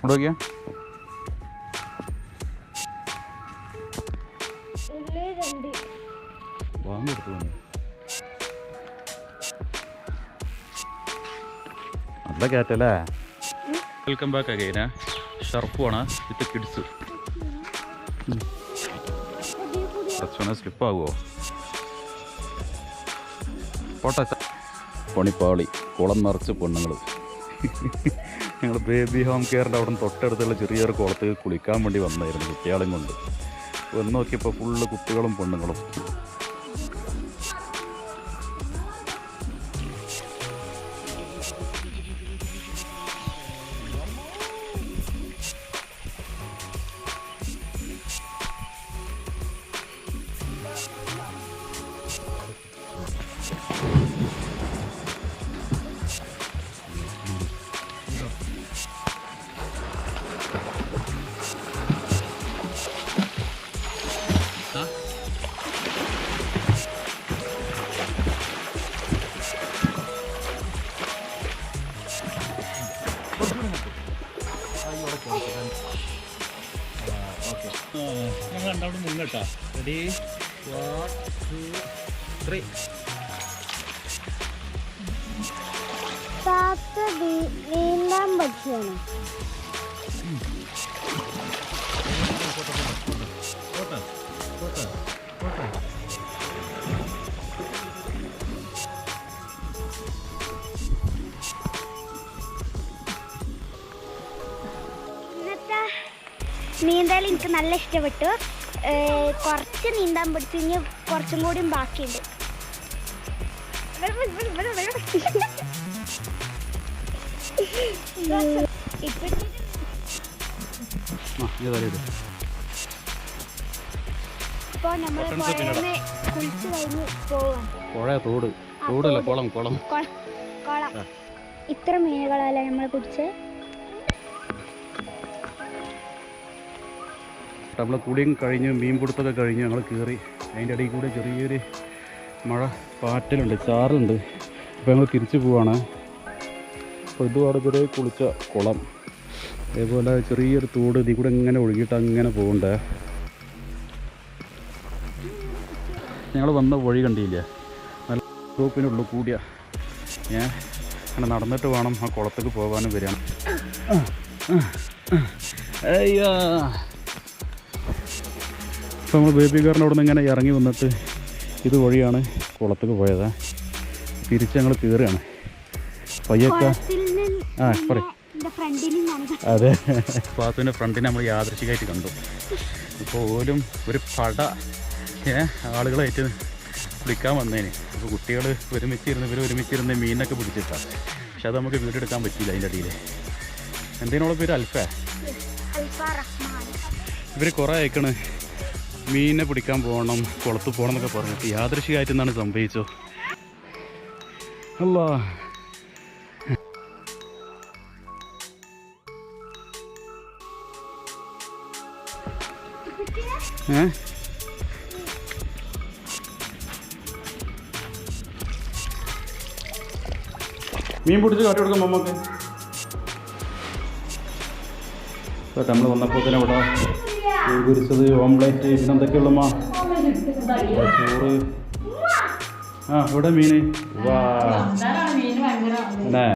അവിടെ നോക്കിയാ വാങ്ങിയെടുത്തു നല്ല കയറ്റല്ലേ. Welcome back again. ഷർഫുമാണ് വിത്ത് കിഡ്സ്. കുറച്ചുകൂടെ സ്ലിപ്പാകുമോ? പോട്ടെ. പണിപ്പാളി കുളം നിറച്ച് പെണ്ണുങ്ങൾ. ഞങ്ങൾ ബേബി ഹോം കെയറിൻ്റെ അവിടെ നിന്ന് തൊട്ടടുത്തുള്ള ചെറിയൊരു കുളത്തിൽ കുളിക്കാൻ വേണ്ടി വന്നായിരുന്നു കുട്ടികളെയും കൊണ്ട്. വന്ന് നോക്കിയപ്പോൾ ഫുള്ള് കുട്ടികളും പെണ്ണുങ്ങളും. ഞങ്ങൾ രണ്ടാമത് മുന്നോട്ടാ. റെഡി 1 2 3. നീന്താൻ പഠിച്ചാണ്. നീന്തൽ എനിക്ക് നല്ല ഇഷ്ടപ്പെട്ടു. കുറച്ച് നീന്താൻ പഠിച്ചു, ഇനി കുറച്ചും കൂടി ബാക്കിയുണ്ട്. ഇപ്പോൾ നമ്മൾ കുളിച്ച് കഴിഞ്ഞ് പോവാം. കുളം. ഇത്ര മീനുകളല്ലേ നമ്മൾ കുടിച്ചേ. നമ്മൾ കുളിയും കഴിഞ്ഞ് മീൻ പിടുത്തൊക്കെ കഴിഞ്ഞ് ഞങ്ങൾ കയറി. അതിൻ്റെ ഇടയിൽ കൂടെ ചെറിയൊരു മഴ പാറ്റലുണ്ട്, ചാറുണ്ട്. അപ്പോൾ ഞങ്ങൾ തിരിച്ചു പോവാണ്. അപ്പോൾ ഇതുപാട് ചെറിയ കുളിച്ച കുളം, അതേപോലെ ചെറിയൊരു തോട് ഇതിൽ കൂടെ ഇങ്ങനെ ഒഴുകിയിട്ട് അങ്ങനെ പോകണ്ടേ. ഞങ്ങൾ വന്ന വഴി കണ്ടില്ലേ, നല്ല ഗ്രൂപ്പിനുള്ളിൽ കൂടിയ അങ്ങനെ നടന്നിട്ട് വേണം ആ കുളത്തേക്ക് പോകാനും വരികയാണ്. അയ്യോ, ഇപ്പോൾ നമ്മൾ ബേബി കാറിൻ്റെ അവിടെ നിന്ന് ഇങ്ങനെ ഇറങ്ങി വന്നിട്ട് ഇത് വഴിയാണ് കുളത്തേക്ക് പോയത്. തിരിച്ച് ഞങ്ങൾ കയറുകയാണ് പയ്യൊക്കെ. പറയും. അതെ, പാത്തുവിൻ്റെ ഫ്രണ്ടിനെ നമ്മൾ യാദൃശികമായിട്ട് കണ്ടു. ഇപ്പോൾ ഓലും ഒരു പട ആളുകളായിട്ട് കുളിക്കാൻ വന്നേന്. അപ്പോൾ കുട്ടികൾ ഒരുമിച്ചിരുന്ന് മീനൊക്കെ പിടിച്ചിട്ടാണ്. പക്ഷെ അത് നമുക്ക് വീഡിയോ എടുക്കാൻ പറ്റിയില്ല. അതിൻ്റെ അടിയിൽ എന്തിനുള്ള പേര് അൽഫ. ഇവർ കുറേ അയക്കണ് മീനെ പിടിക്കാൻ പോകണം, കുളത്ത് പോകണം എന്നൊക്കെ പറഞ്ഞിട്ട്. യാദൃശികമായിട്ട് എന്താണ് സംഭവിച്ചോ? അല്ലാ, മീൻ പിടിച്ച് കാട്ടി കൊടുക്കാം നമുക്ക്. നമ്മൾ വന്നപ്പോൾ തന്നെ ഇവിടെ പൊരിച്ചത്, ഓംലേറ്റ്, പിന്നെ എന്തൊക്കെയുള്ളമ്മ ചോറ്. ഇവിടെ മീൻ വാ.